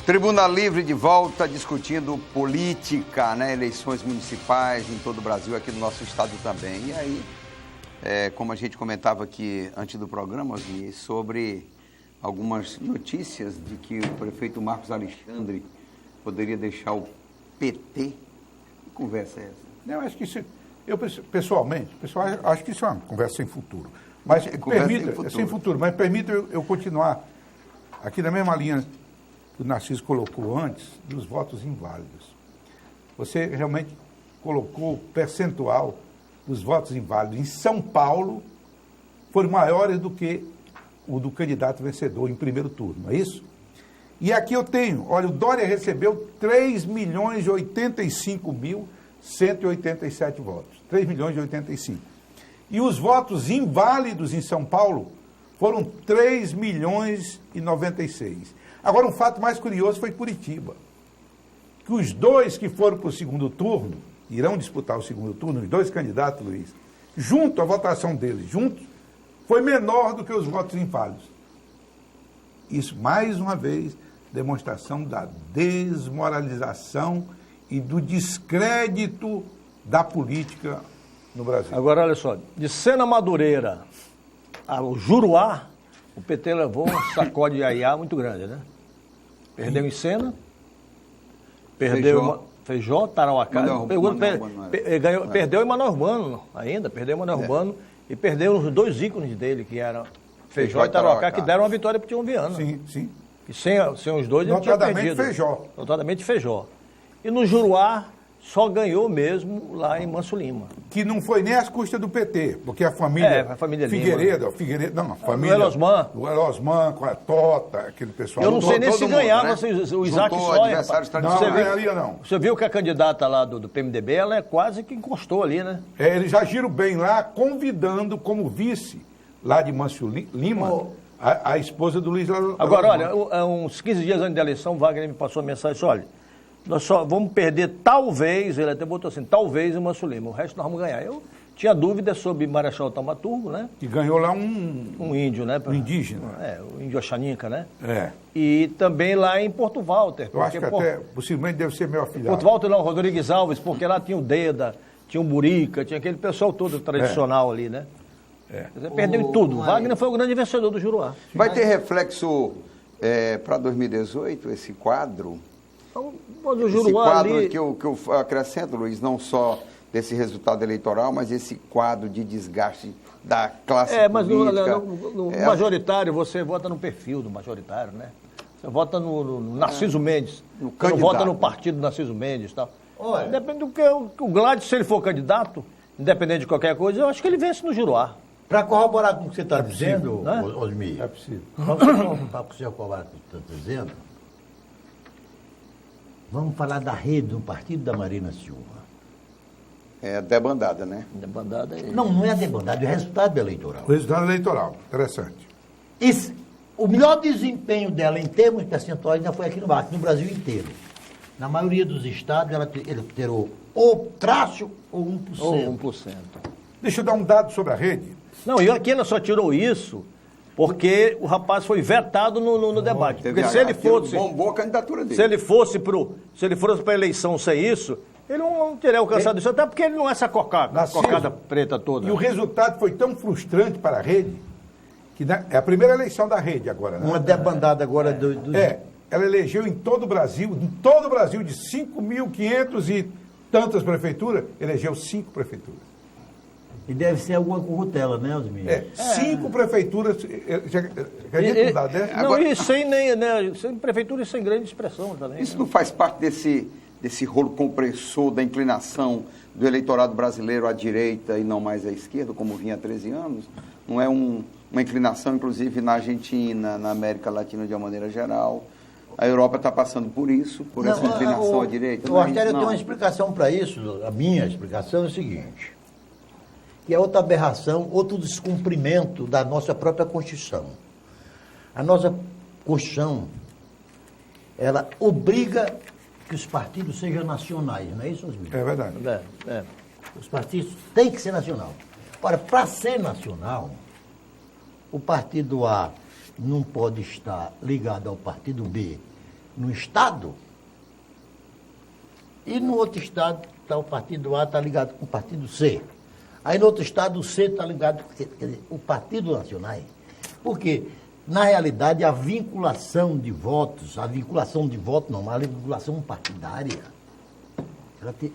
Tribuna Livre de volta, discutindo política, né? Eleições municipais em todo o Brasil, aqui no nosso estado também. E aí, como a gente comentava aqui antes do programa, Osni, sobre algumas notícias de que o prefeito Marcos Alexandre poderia deixar o PT. Que conversa é essa? Eu acho que isso, pessoalmente, acho que isso é uma conversa sem futuro. Mas sem futuro, mas permita eu continuar aqui na mesma linha que o Narciso colocou antes, dos votos inválidos. Você realmente colocou o percentual dos votos inválidos em São Paulo foram maiores do que o do candidato vencedor em primeiro turno, é isso? E aqui eu tenho, olha, o Dória recebeu 3.085.187 votos. 3.085. E os votos inválidos em São Paulo foram 3.096.000. Agora, um fato mais curioso foi Curitiba, que os dois que foram para o segundo turno, irão disputar o segundo turno, os dois candidatos, Luiz, junto, a votação deles, juntos, foi menor do que os votos inválidos. Isso, mais uma vez, demonstração da desmoralização e do descrédito da política no Brasil. Agora, olha só, de Sena Madureira ao Juruá, o PT levou um sacode de aiá muito grande, né? Perdeu em Sena, perdeu Feijó, Tarauacá, perdeu em Manoel Urbano ainda, perdeu em Manoel Urbano e perdeu os dois ícones dele, que eram Feijó e Tarauacá, que deram uma vitória para o Tião Viana. Sim, sim. E sem os dois ele tinha perdido. Notadamente Feijó. E no Juruá só ganhou mesmo lá em Manso Lima. Que não foi nem às custas do PT, porque a família Figueiredo, a família... O Elosman, com a Tota, aquele pessoal... Eu não sei nem se ganhava, né? O Isaac Soia... Não. Você viu que a candidata lá do PMDB, ela quase que encostou ali, né? Eles agiram bem lá, convidando como vice, lá de Manso Lima, a esposa do Luiz Elosman. Agora, olha, uns 15 dias antes da eleição, o Wagner me passou a mensagem, olha, nós só vamos perder, talvez, ele até botou assim, talvez o Manso Lima, o resto nós vamos ganhar. Eu tinha dúvidas sobre Marechal Taumaturgo, né? Que ganhou lá um índio, né? Um indígena. O índio Oxaninca, né? É. E também lá em Porto Walter. Eu acho que até, possivelmente, deve ser meu afilhado. Porto Walter não, Rodrigues Alves, porque lá tinha o Deda, tinha o Burica, tinha aquele pessoal todo tradicional ali, né? Perdeu em tudo. Wagner foi o grande vencedor do Juruá. Vai ter reflexo para 2018, esse quadro? Esse quadro ali... que eu acrescento, Luiz, não só desse resultado eleitoral, mas esse quadro de desgaste da classe política. Mas no majoritário, você vota no perfil do majoritário, né? Você vota no Narciso Mendes. Você não vota no partido Narciso Mendes e tal. Olha, depende do que o Gladys, se ele for candidato, independente de qualquer coisa, eu acho que ele vence no Juruá. Para corroborar com o que você está dizendo, né? Osmir. É possível. Para você corroborar com o que você está dizendo, vamos falar da rede do partido da Marina Silva. É a debandada, né? Debandada Não é a debandada, é o resultado eleitoral. O resultado eleitoral, interessante. O melhor desempenho dela em termos percentuais ainda foi aqui no Brasil inteiro. Na maioria dos estados, ela terou ou traço ou 1%. Ou 1%. Deixa eu dar um dado sobre a rede. Não, e aqui ela só tirou isso porque o rapaz foi vetado no debate. Porque se ele fosse... Bombou a candidatura dele. Se ele fosse para a eleição sem isso, ele não teria alcançado isso, até porque ele não é essa cocada preta toda. E o resultado foi tão frustrante para a rede, que é a primeira eleição da rede agora, né? Uma debandada agora ela elegeu em todo o Brasil, de 5.500 e tantas prefeituras, elegeu 5 prefeituras. E deve ser alguma corrutela, né, Osmir? 5 prefeituras. Acredita um dado desse? Não, e sem prefeitura e sem grande expressão também. Isso não faz parte desse rolo compressor da inclinação do eleitorado brasileiro à direita e não mais à esquerda, como vinha há 13 anos? Não é uma inclinação, inclusive, na Argentina, na América Latina de uma maneira geral? A Europa está passando por isso, por essa inclinação à direita? Eu tenho uma explicação para isso. A minha explicação é o seguinte, que é outra aberração, outro descumprimento da nossa própria Constituição. A nossa Constituição, ela obriga que os partidos sejam nacionais, não é isso, Osmir? É verdade. Os partidos têm que ser nacional. Ora, para ser nacional, o partido A não pode estar ligado ao partido B, no Estado, e no outro Estado o partido A está ligado com o partido C. Aí no outro Estado o C está ligado com o Partido Nacional. Por quê? Na realidade, a vinculação de votos não, a vinculação partidária,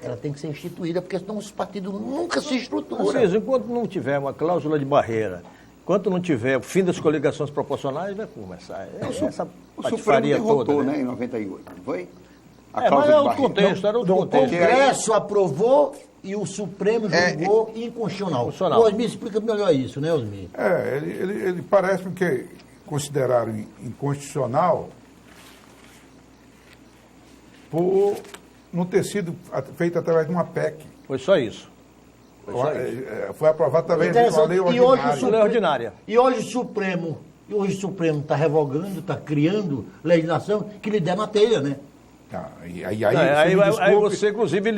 ela tem que ser instituída, porque senão os partidos nunca se estruturam. Ou seja, enquanto não tiver uma cláusula de barreira, enquanto não tiver o fim das coligações proporcionais, vai começar. Essa o Supremo derrotou, toda, né, em 98, não foi? Mas é outro contexto, era outro contexto. O Congresso aprovou e o Supremo julgou inconstitucional. O Osmir explica melhor isso, né, Osmir? Ele parece-me que consideraram inconstitucional por não ter sido feito através de uma PEC. Foi só isso. Foi aprovado através de uma lei ordinária. E hoje o Supremo está revogando, está criando legislação que lhe der na telha, né? Aí você, inclusive,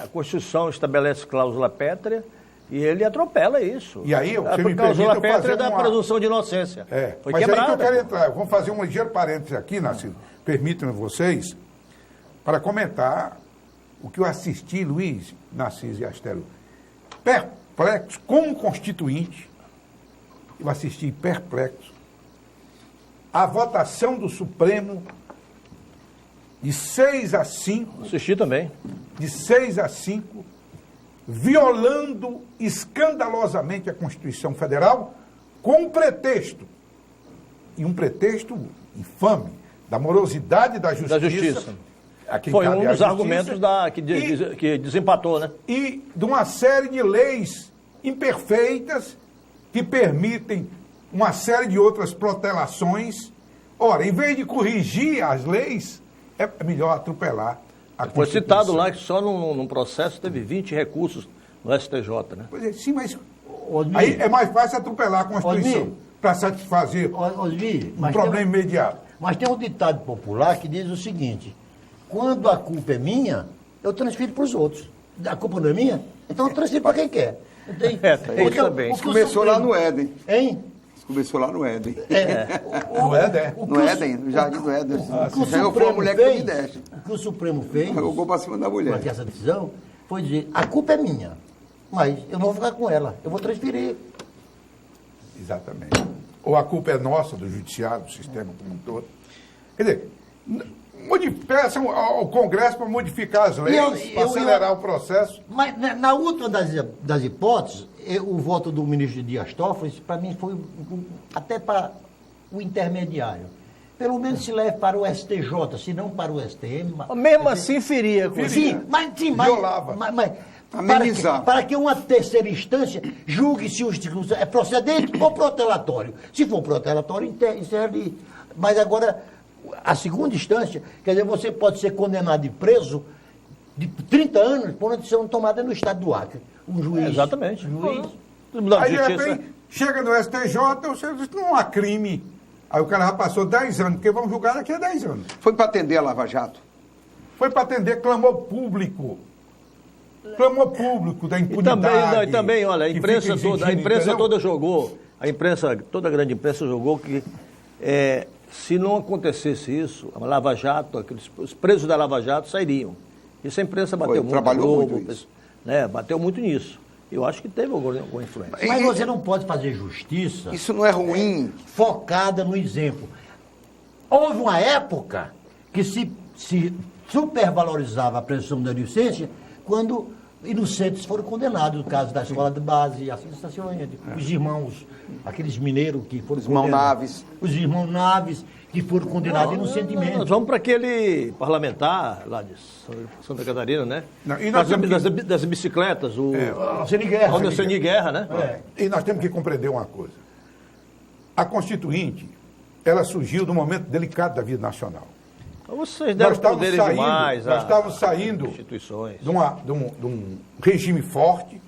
a Constituição estabelece cláusula pétrea e ele atropela isso. E aí, a cláusula pétrea da presunção de inocência. Foi quebrada. Aí que eu quero entrar. Vamos fazer um ligeiro parênteses aqui, Narciso. Permitam-me vocês, para comentar o que eu assisti, Luiz, Narciso e Astério, perplexo, como constituinte, eu assisti perplexo a votação do Supremo de 6-5. Assisti também. De 6-5, violando escandalosamente a Constituição Federal, com um pretexto, e um pretexto infame, da morosidade da justiça. Foi um dos argumentos que desempatou, né? E de uma série de leis imperfeitas que permitem uma série de outras protelações. Ora, em vez de corrigir as leis, é melhor atropelar a Constituição. Foi citado lá que só num processo teve 20 recursos no STJ, né? Pois é, sim, mas aí é mais fácil atropelar a Constituição para satisfazer um problema imediato. Mas tem um ditado popular que diz o seguinte: quando a culpa é minha, eu transfiro para os outros. A culpa não é minha? Então eu transfiro para quem quer. Isso também. Isso começou lá no Éden. Hein? Começou lá no Éden. No Éden? No Éden, no Jardim do Éden. Foi a mulher que me deste. O que o Supremo fez, jogou para cima da mulher. com essa decisão, foi dizer, a culpa é minha, mas eu não vou ficar com ela, eu vou transferir. Exatamente. Ou a culpa é nossa, do judiciário, do sistema como um todo. Quer dizer, peçam ao Congresso para modificar as leis, para acelerar o processo. Mas na última das hipóteses, o voto do ministro Dias Toffoli, para mim, foi até para o intermediário. Pelo menos se leve para o STJ, se não para o STM. Mesmo assim, feria. Violava. Para que uma terceira instância julgue se o é procedente ou protelatório. Se for protelatório, encerra ali. Mas agora, a segunda instância, quer dizer, você pode ser condenado e preso de 30 anos por uma decisão tomada no estado do Acre. Um juiz. Exatamente. Aí, de repente, chega no STJ, você diz que não há crime. Aí o cara já passou 10 anos, porque vão julgar daqui a 10 anos. Foi para atender a Lava Jato? Foi para atender clamor público. Clamor público da impunidade. E também, olha, a imprensa toda jogou, toda a grande imprensa jogou que se não acontecesse isso, a Lava Jato, os presos da Lava Jato sairiam. Isso a imprensa bateu muito. Trabalhou muito isso. Né, bateu muito nisso. Eu acho que teve alguma influência. Mas você não pode fazer justiça... Isso não é ruim? Focada no exemplo. Houve uma época que se supervalorizava a presunção da inocência quando inocentes foram condenados. No caso da escola de base, assim, os irmãos, aqueles mineiros que foram condenados. Os irmãos Naves, que foram condenados inocentemente. Nós vamos para aquele parlamentar lá de Santa Catarina, né? Das bicicletas, o Ceni Guerra, né? E nós temos que compreender uma coisa. A Constituinte, ela surgiu num momento delicado da vida nacional. Vocês deram poderes demais nós estávamos saindo instituições. De um regime forte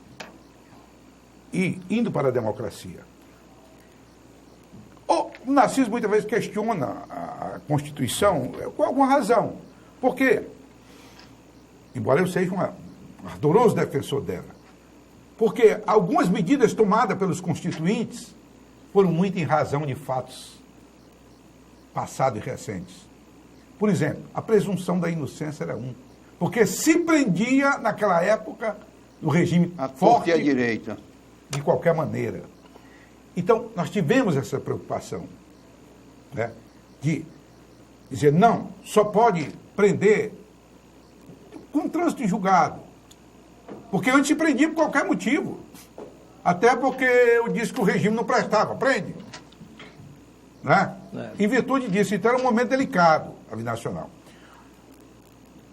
e indo para a democracia. O Narciso muitas vezes questiona a Constituição com alguma razão. Por quê? Embora eu seja um ardoroso defensor dela. Porque algumas medidas tomadas pelos constituintes foram muito em razão de fatos passados e recentes. Por exemplo, a presunção da inocência era um. Porque se prendia, naquela época, no regime forte, à direita, de qualquer maneira. Então, nós tivemos essa preocupação, né, de dizer, não, só pode prender com trânsito em julgado. Porque antes se prendia por qualquer motivo. Até porque eu disse que o regime não prestava, prende. Né? Em virtude disso, então era um momento delicado a vida nacional.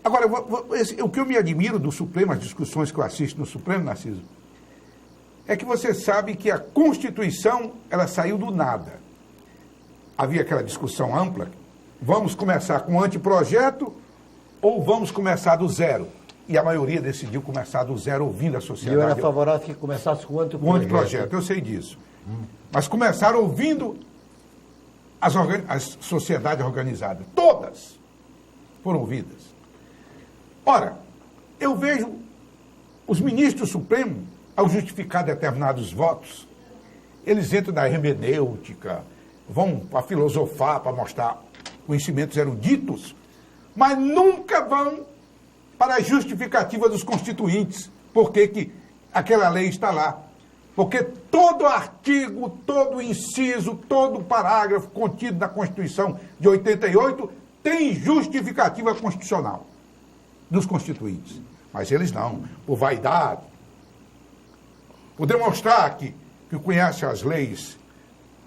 Agora, o que eu me admiro do Supremo, as discussões que eu assisto no Supremo, Narciso, é que você sabe que a Constituição, ela saiu do nada. Havia aquela discussão ampla, vamos começar com um anteprojeto ou vamos começar do zero? E a maioria decidiu começar do zero, ouvindo a sociedade. Eu era favorável que começasse com o anteprojeto. O anteprojeto, eu sei disso. Mas começaram ouvindo as sociedades organizadas. Todas foram ouvidas. Ora, eu vejo os ministros supremos, ao justificar determinados votos, eles entram na hermenêutica, vão para filosofar, para mostrar conhecimentos eruditos, mas nunca vão para a justificativa dos constituintes. Por que aquela lei está lá? Porque todo artigo, todo inciso, todo parágrafo contido na Constituição de 88 tem justificativa constitucional dos constituintes. Mas eles não, por vaidade, por demonstrar que conhece as leis.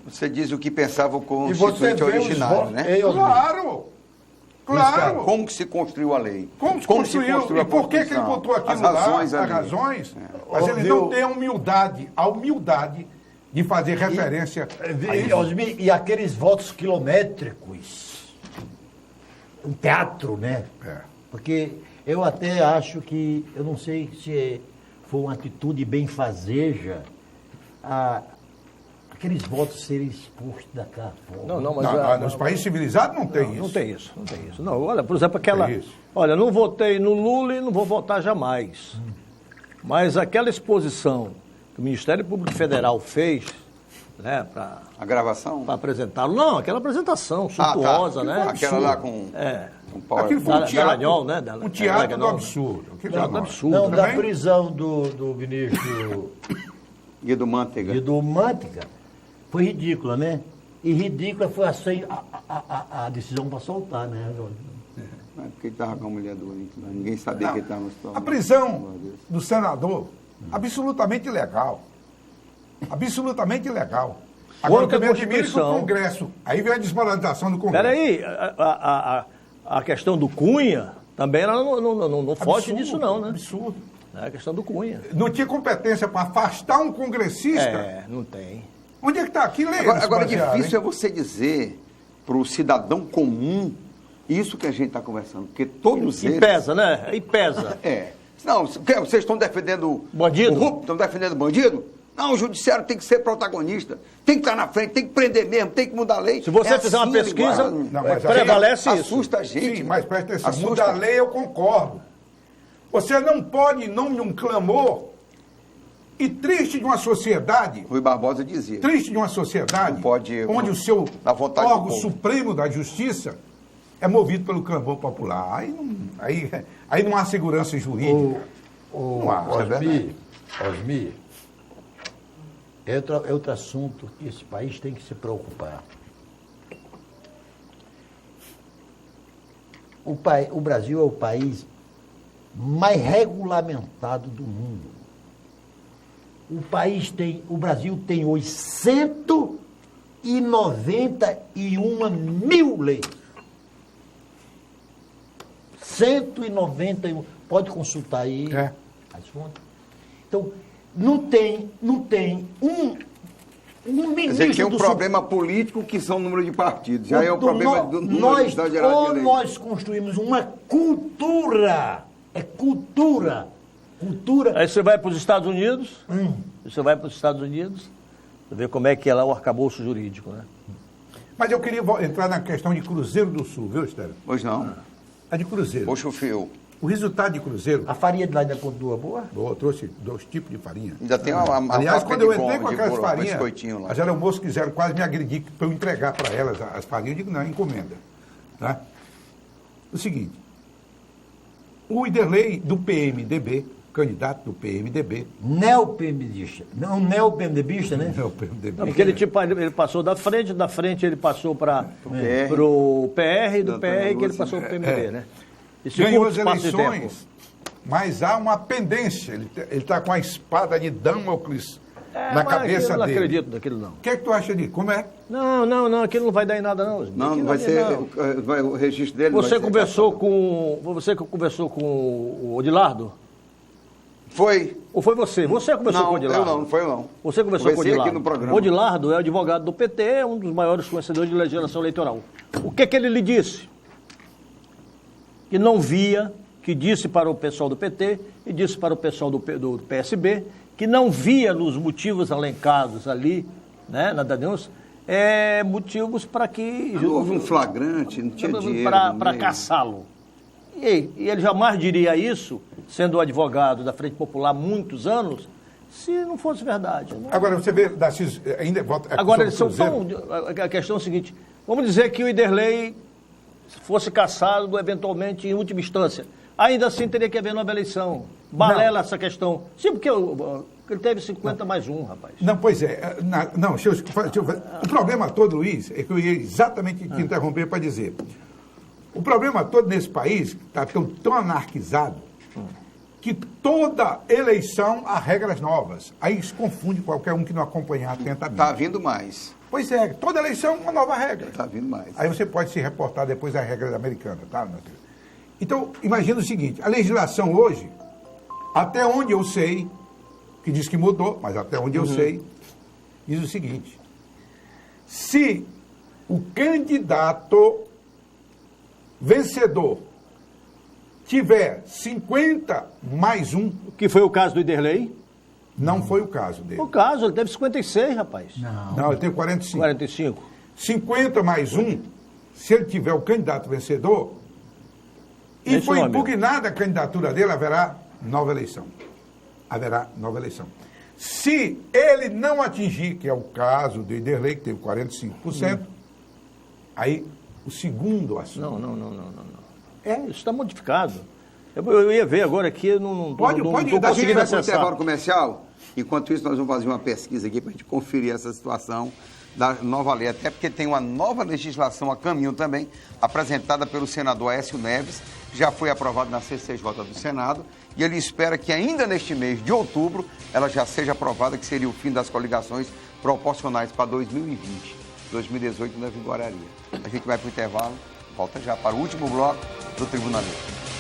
Você diz o que pensava o constituinte originário, né? Claro! Claro! Como que se construiu a lei? Como se construiu? E por que ele botou aquilo lá? As razões. Mas ele não tem a humildade de fazer referência a isso. E aqueles votos quilométricos. Um teatro, né? É. Porque eu até acho que, eu não sei se foi uma atitude benfazeja, aqueles votos serem expostos daquela forma. Mas nos países civilizados não tem isso. Não tem isso, não tem isso. Não, olha, por exemplo, aquela... Olha, não votei no Lula e não vou votar jamais. Mas aquela exposição que o Ministério Público Federal fez, né, para... A gravação? Para apresentá-lo. Não, aquela apresentação suntuosa, né? Aquela lá com... Aquilo foi um teatro, né? Um teatro do absurdo. Do absurdo. Não, da prisão do ministro... Guido Mantega. Foi ridícula, né? E ridícula foi a decisão para soltar, né? É porque ele estava com a mulher doente, ninguém sabia que ele estava no hospital. A prisão do senador, absolutamente ilegal. Absolutamente ilegal. Agora, eu também admiro que o Congresso, aí vem a desmoralização do Congresso. Peraí, a questão do Cunha também ela não foge disso não, né? Absurdo. É a questão do Cunha. Não tinha competência para afastar um congressista? Não tem. Onde é que está aqui? Agora difícil é você dizer para o cidadão comum isso que a gente está conversando, porque todos eles... E pesa, né? E pesa. Não, vocês estão defendendo... Bandido? Estão defendendo bandido? Não, o judiciário tem que ser protagonista, tem que estar na frente, tem que prender mesmo, tem que mudar a lei. Se você fizer uma pesquisa, prevalece isso. Assusta a gente. Sim, mas presta atenção, mudar a lei eu concordo. Você não pode, em nome de um clamor, e triste de uma sociedade... Rui Barbosa dizia. Triste de uma sociedade onde o seu órgão supremo da justiça é movido pelo clamor popular. Aí não há segurança jurídica. Osmir, é outro assunto que esse país tem que se preocupar. O Brasil é o país mais regulamentado do mundo. O Brasil tem 891 mil leis. 191. Pode consultar aí as fontes. Então, não tem um ministro. Quer dizer, tem um problema político que são o número de partidos. Já é o problema do número da geral de leis. Nós construímos uma cultura. É cultura. Aí você vai para os Estados Unidos, você vê como é que é lá o arcabouço jurídico, né? Mas eu queria entrar na questão de Cruzeiro do Sul, viu, Estélio? Pois não. É de Cruzeiro. Puxa o fio. O resultado de Cruzeiro... A farinha de lá ainda continua boa? Eu trouxe 2 tipos de farinha. Ainda tem uma Aliás, quando eu entrei com aquelas com farinhas, lá. as aeromoças quiseram quase me agredir para eu entregar para elas as farinhas. Eu digo, não, encomenda. Tá? O seguinte, o Iderlei do PMDB, candidato do PMDB... Neo-PMDBista. Não, neo-PMDBista, né? Neo-PMDB. Não, porque ele passou da frente ele passou para o PR, do PR que ele passou para o PMDB, né? Esse ganhou as curto espaço de tempo. eleições, mas há uma pendência. Ele está com a espada de Damocles na cabeça eu não dele. acredito naquilo, não. O que é que tu acha disso? Como é? Não, aquilo não vai dar em nada, não. Não vai ser. O registro dele. Você conversou com o Odilardo? Foi. Ou foi você? Você conversou com o Odilardo? Não foi eu não. Você conversou com o Odilardo? Aqui no programa. O Odilardo é advogado do PT, é um dos maiores conhecedores de legislação eleitoral. O que ele lhe disse? Que não via, que disse para o pessoal do PT e disse para o pessoal do PSB, que não via nos motivos elencados ali, né, na denúncia, motivos para que... Não houve um flagrante, não tinha dinheiro. Para caçá-lo. E ele jamais diria isso, sendo advogado da Frente Popular há muitos anos, se não fosse verdade. Né? Agora, você vê, Narciso, ainda volta... Agora, eles são tão... A questão é a seguinte, vamos dizer que o Iderlei fosse cassado, eventualmente, em última instância. Ainda assim, teria que haver nova eleição. Balela essa questão. Sim, porque ele teve 50 mais 1, rapaz. Não, pois é. Deixa eu o problema todo, Luiz, é que eu ia exatamente te interromper para dizer. O problema todo nesse país está tão anarquizado que toda eleição há regras novas. Aí se confunde qualquer um que não acompanhar atentamente. Está vindo mais. Pois é, toda eleição uma nova regra. Está vindo mais. Aí você pode se reportar depois às regras americanas, tá? Então, imagina o seguinte, a legislação hoje, até onde eu sei, que diz que mudou, mas até onde eu sei, diz o seguinte, se o candidato vencedor tiver 50 mais 1... Que foi o caso do Iderlei? Não foi o caso dele. O caso, ele teve 56, rapaz. Não, ele tem 45. 45. 50 mais 1, se ele tiver o candidato vencedor, e foi impugnada a candidatura dele, haverá nova eleição. Haverá nova eleição. Se ele não atingir, que é o caso do Iderlei, que teve 45%, aí o segundo assunto. Não. Isso está modificado. Eu ia ver agora aqui, eu não pode estou dar A gente conseguindo vai para o acessar. intervalo comercial. Enquanto isso, nós vamos fazer uma pesquisa aqui para a gente conferir essa situação da nova lei. Até porque tem uma nova legislação a caminho também, apresentada pelo senador Aécio Neves, que já foi aprovada na CCJ do Senado, e ele espera que ainda neste mês de outubro ela já seja aprovada, que seria o fim das coligações proporcionais para 2020. 2018 não vigoraria. A gente vai para o intervalo, volta já para o último bloco do Tribuna News.